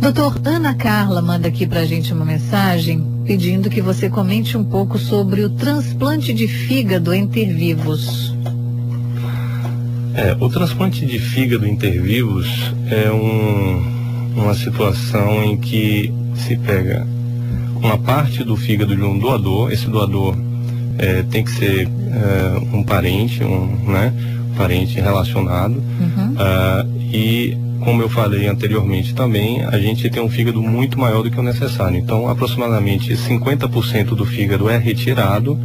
Doutor, Ana Carla manda aqui pra gente uma mensagem pedindo que você comente um pouco sobre o transplante de fígado intervivos. O transplante de fígado intervivos é uma situação em que se pega uma parte do fígado de um doador. Esse doador tem que ser um parente, parente relacionado. E, como eu falei anteriormente também, a gente tem um fígado muito maior do que o necessário. Então, aproximadamente 50% do fígado é retirado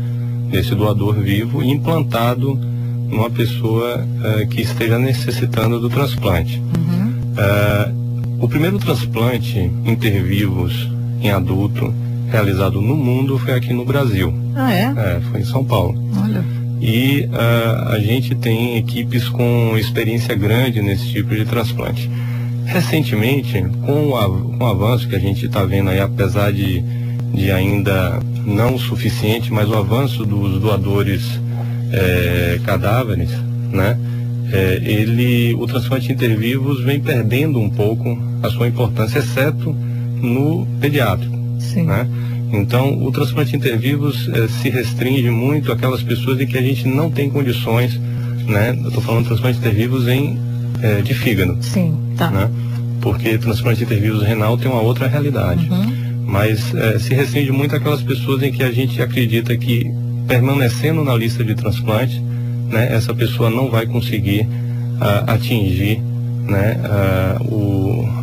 desse doador vivo e implantado numa pessoa que esteja necessitando do transplante. O primeiro transplante intervivos em adulto realizado no mundo foi aqui no Brasil. Foi em São Paulo. Olha. E a gente tem equipes com experiência grande nesse tipo de transplante. Recentemente, com o avanço que a gente está vendo aí, apesar de ainda não o suficiente, mas o avanço dos doadores cadáveres, né? O transplante intervivos vem perdendo um pouco a sua importância, exceto no pediátrico. Sim. Né? Então, o transplante intervivos se restringe muito àquelas pessoas em que a gente não tem condições, né? Eu estou falando de transplante intervivos de fígado. Sim, tá. Né? Porque transplante intervivos renal tem uma outra realidade. Mas se restringe muito àquelas pessoas em que a gente acredita que, permanecendo na lista de transplante, né, essa pessoa não vai conseguir atingir, né,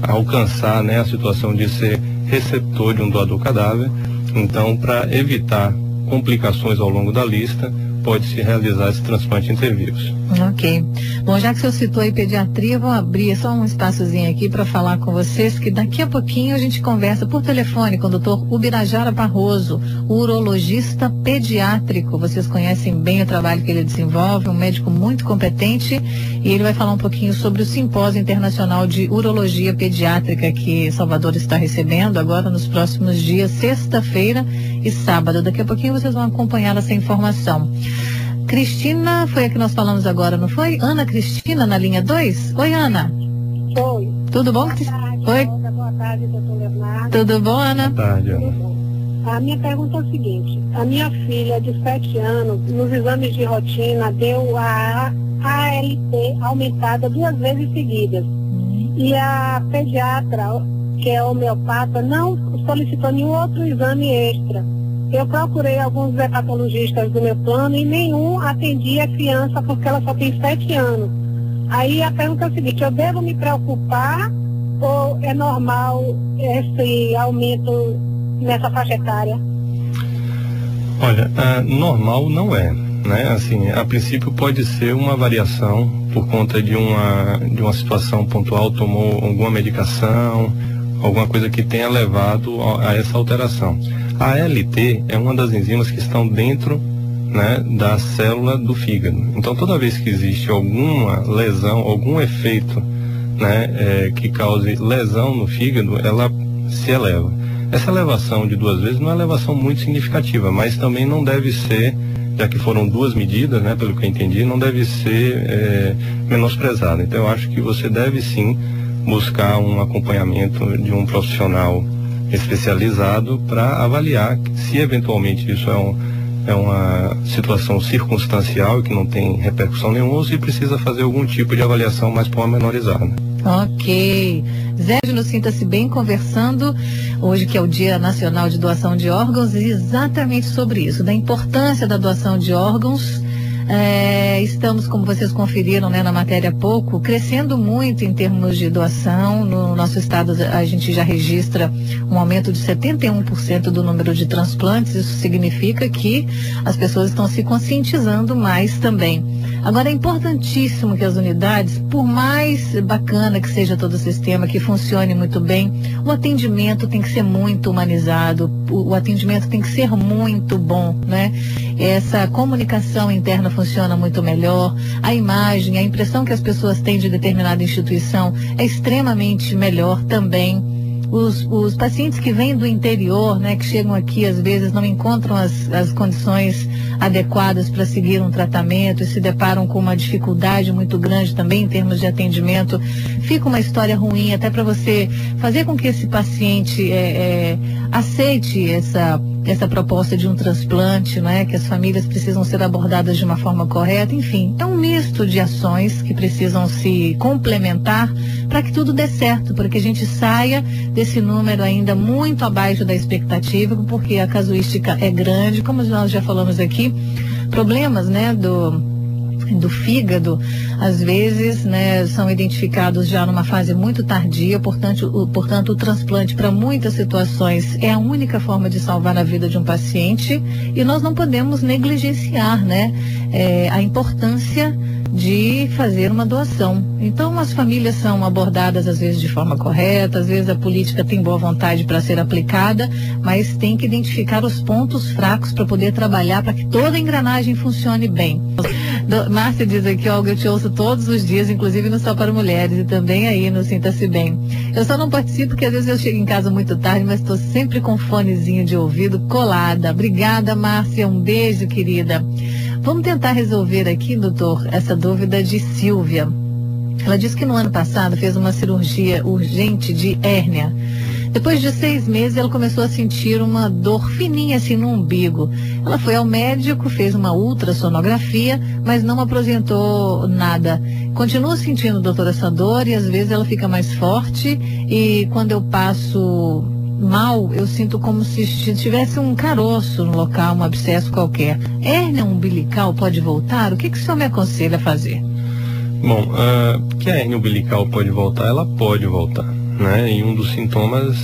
alcançar, né, a situação de ser receptor de um doador cadáver. Então, para evitar complicações ao longo da lista, pode-se realizar esse transplante intervivos. Ok. Bom, já que o senhor citou aí pediatria, vou abrir só um espaçozinho aqui para falar com vocês, que daqui a pouquinho a gente conversa por telefone com o doutor Ubirajara Barroso, urologista pediátrico. Vocês conhecem bem o trabalho que ele desenvolve, um médico muito competente, e ele vai falar um pouquinho sobre o Simpósio Internacional de Urologia Pediátrica que Salvador está recebendo agora nos próximos dias, sexta-feira e sábado. Daqui a pouquinho vocês vão acompanhar essa informação. Cristina, foi a que nós falamos agora, não foi? Ana Cristina, na linha 2? Oi, Ana. Oi. Tudo bom? Boa tarde, Oi. Boa tarde, doutor Leonardo. Tudo bom, Ana? Boa tarde, Ana. Tudo bom. A minha pergunta é o seguinte: a minha filha de 7 anos, nos exames de rotina, deu a ALT aumentada 2 vezes seguidas. E a pediatra, que é homeopata, não solicitou nenhum outro exame extra. Eu procurei alguns hepatologistas do meu plano e nenhum atendia a criança porque ela só tem 7 anos. Aí a pergunta é a seguinte: eu devo me preocupar ou é normal esse aumento nessa faixa etária? Olha, normal não é, né? Assim, a princípio pode ser uma variação por conta de uma situação pontual, tomou alguma medicação, alguma coisa que tenha levado a essa alteração. A ALT é uma das enzimas que estão dentro, né, da célula do fígado. Então, toda vez que existe alguma lesão, algum efeito, né, que cause lesão no fígado, ela se eleva. Essa elevação de 2 vezes não é uma elevação muito significativa, mas também não deve ser, já que foram 2 medidas, né, pelo que eu entendi, não deve ser menosprezada. Então, eu acho que você deve sim buscar um acompanhamento de um profissional especializado para avaliar se eventualmente isso é uma situação circunstancial que não tem repercussão nenhuma, ou se precisa fazer algum tipo de avaliação mais pormenorizada. Ok. Zé, sinta-se bem conversando hoje, que é o Dia Nacional de Doação de Órgãos, exatamente sobre isso, da importância da doação de órgãos. Estamos, como vocês conferiram, né, na matéria há pouco, crescendo muito em termos de doação. No nosso estado a gente já registra um aumento de 71% do número de transplantes. Isso significa que as pessoas estão se conscientizando mais também. Agora, é importantíssimo que as unidades, por mais bacana que seja todo o sistema, que funcione muito bem, o atendimento tem que ser muito humanizado, o atendimento tem que ser muito bom, né? Essa comunicação interna funciona muito melhor, a imagem, a impressão que as pessoas têm de determinada instituição é extremamente melhor também. Os pacientes que vêm do interior, né, que chegam aqui às vezes não encontram as condições adequadas para seguir um tratamento e se deparam com uma dificuldade muito grande também em termos de atendimento, fica uma história ruim até para você fazer com que esse paciente aceite essa proposta de um transplante, né, que as famílias precisam ser abordadas de uma forma correta. Enfim, é um misto de ações que precisam se complementar para que tudo dê certo, para que a gente saia desse número ainda muito abaixo da expectativa, porque a casuística é grande, como nós já falamos aqui, problemas, né, do fígado, às vezes, né, são identificados já numa fase muito tardia, portanto o transplante para muitas situações é a única forma de salvar a vida de um paciente e nós não podemos negligenciar, né, a importância de fazer uma doação. Então as famílias são abordadas às vezes de forma correta, às vezes a política tem boa vontade para ser aplicada, mas tem que identificar os pontos fracos para poder trabalhar para que toda a engrenagem funcione bem. Márcia diz aqui, Olga, eu te ouço todos os dias, inclusive no Só para Mulheres e também aí no Sinta-se Bem. Eu só não participo porque às vezes eu chego em casa muito tarde, mas estou sempre com fonezinho de ouvido colada. Obrigada, Márcia, um beijo, querida. Vamos tentar resolver aqui, doutor, essa dúvida de Silvia. Ela disse que no ano passado fez uma cirurgia urgente de hérnia. Depois de 6 meses, ela começou a sentir uma dor fininha assim no umbigo. Ela foi ao médico, fez uma ultrassonografia, mas não apresentou nada. Continua sentindo, doutora, essa dor e às vezes ela fica mais forte e quando eu passo mal, eu sinto como se tivesse um caroço no local, um abscesso qualquer. Hérnia umbilical pode voltar? O que o senhor me aconselha a fazer? Bom, que a hérnia umbilical pode voltar, ela pode voltar, né? E um dos sintomas,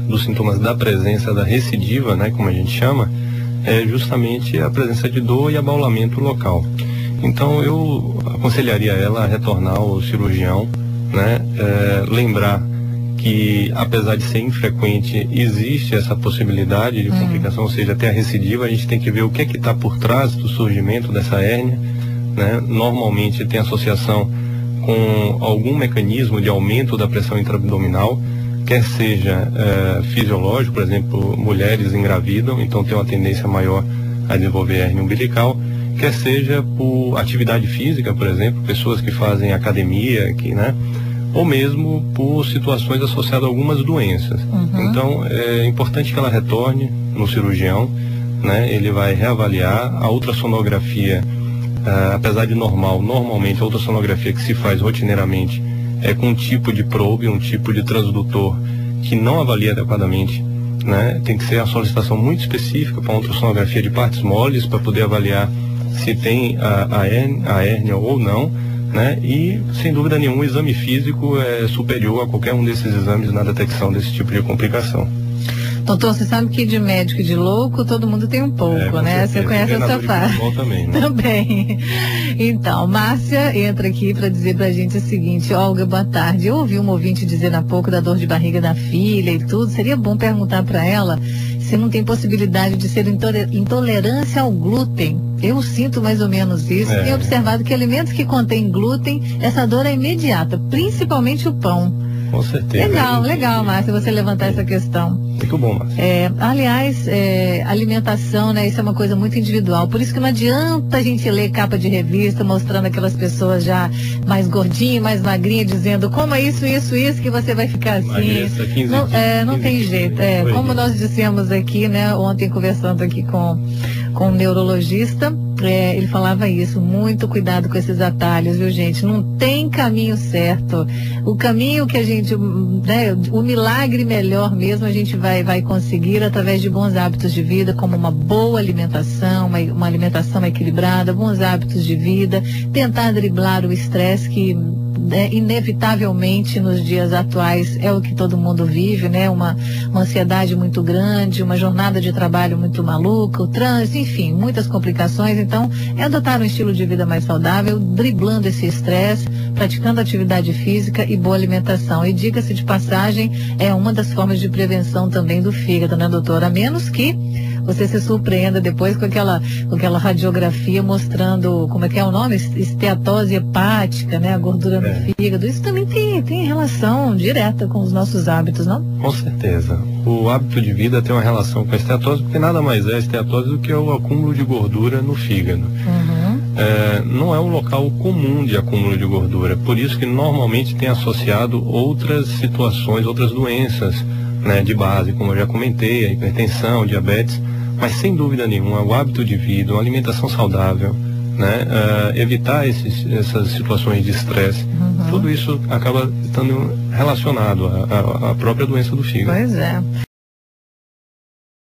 dos sintomas da presença da recidiva, né, como a gente chama, é justamente a presença de dor e abaulamento local. Então eu aconselharia ela a retornar ao cirurgião, né, lembrar que apesar de ser infrequente, existe essa possibilidade de complicação, ou seja, até a recidiva, a gente tem que ver o que é que está por trás do surgimento dessa hérnia, né? Normalmente tem associação com algum mecanismo de aumento da pressão intraabdominal, quer seja fisiológico, por exemplo, mulheres engravidam, então tem uma tendência maior a desenvolver hérnia umbilical, quer seja por atividade física, por exemplo, pessoas que fazem academia, né? Ou mesmo por situações associadas a algumas doenças. Então, é importante que ela retorne no cirurgião, né? Ele vai reavaliar a ultrassonografia, apesar de normalmente a ultrassonografia que se faz rotineiramente é com um tipo de probe, um tipo de transdutor que não avalia adequadamente, né? Tem que ser a solicitação muito específica para uma ultrassonografia de partes moles para poder avaliar se tem a hérnia ou não, né? E, sem dúvida nenhuma, o exame físico é superior a qualquer um desses exames na detecção desse tipo de complicação. Doutor, você sabe que de médico e de louco todo mundo tem um pouco, né? Você conhece essa fase. Também, né? Também. Então, Márcia entra aqui para dizer pra gente o seguinte: Olga, boa tarde. Eu ouvi um ouvinte dizer há pouco da dor de barriga da filha e tudo. Seria bom perguntar para ela se não tem possibilidade de ser intolerância ao glúten. Eu sinto mais ou menos isso. Tenho observado que alimentos que contêm glúten, essa dor é imediata, principalmente o pão. Com certeza. Legal, Márcia, você levantar essa questão. Muito bom, Márcia. Aliás, alimentação, né, isso é uma coisa muito individual. Por isso que não adianta a gente ler capa de revista mostrando aquelas pessoas já mais gordinhas, mais magrinhas, dizendo coma isso, que você vai ficar assim. Emagreça 15 não, dias, não tem jeito. Como nós dissemos aqui, né, ontem conversando aqui com um neurologista, ele falava isso, muito cuidado com esses atalhos, viu, gente? Não tem caminho certo. O caminho que a gente, né, o milagre melhor mesmo a gente vai conseguir através de bons hábitos de vida, como uma boa alimentação, uma alimentação equilibrada, bons hábitos de vida, tentar driblar o estresse que inevitavelmente nos dias atuais é o que todo mundo vive, né? Uma ansiedade muito grande, uma jornada de trabalho muito maluca, o trânsito, enfim, muitas complicações. Então, é adotar um estilo de vida mais saudável, driblando esse estresse, praticando atividade física e boa alimentação. E diga-se de passagem, é uma das formas de prevenção também do fígado, né, doutora? A menos que você se surpreenda depois com aquela radiografia mostrando, como é que é o nome? Esteatose hepática, né? A gordura no fígado. Isso também tem relação direta com os nossos hábitos, não? Com certeza. O hábito de vida tem uma relação com a esteatose, porque nada mais é a esteatose do que o acúmulo de gordura no fígado. Não é um local comum de acúmulo de gordura, por isso que normalmente tem associado outras situações, outras doenças, né, de base, como eu já comentei, a hipertensão, diabetes, mas sem dúvida nenhuma, o hábito de vida, uma alimentação saudável, né, evitar essas situações de estresse, tudo isso acaba estando relacionado à própria doença do fígado. Pois é.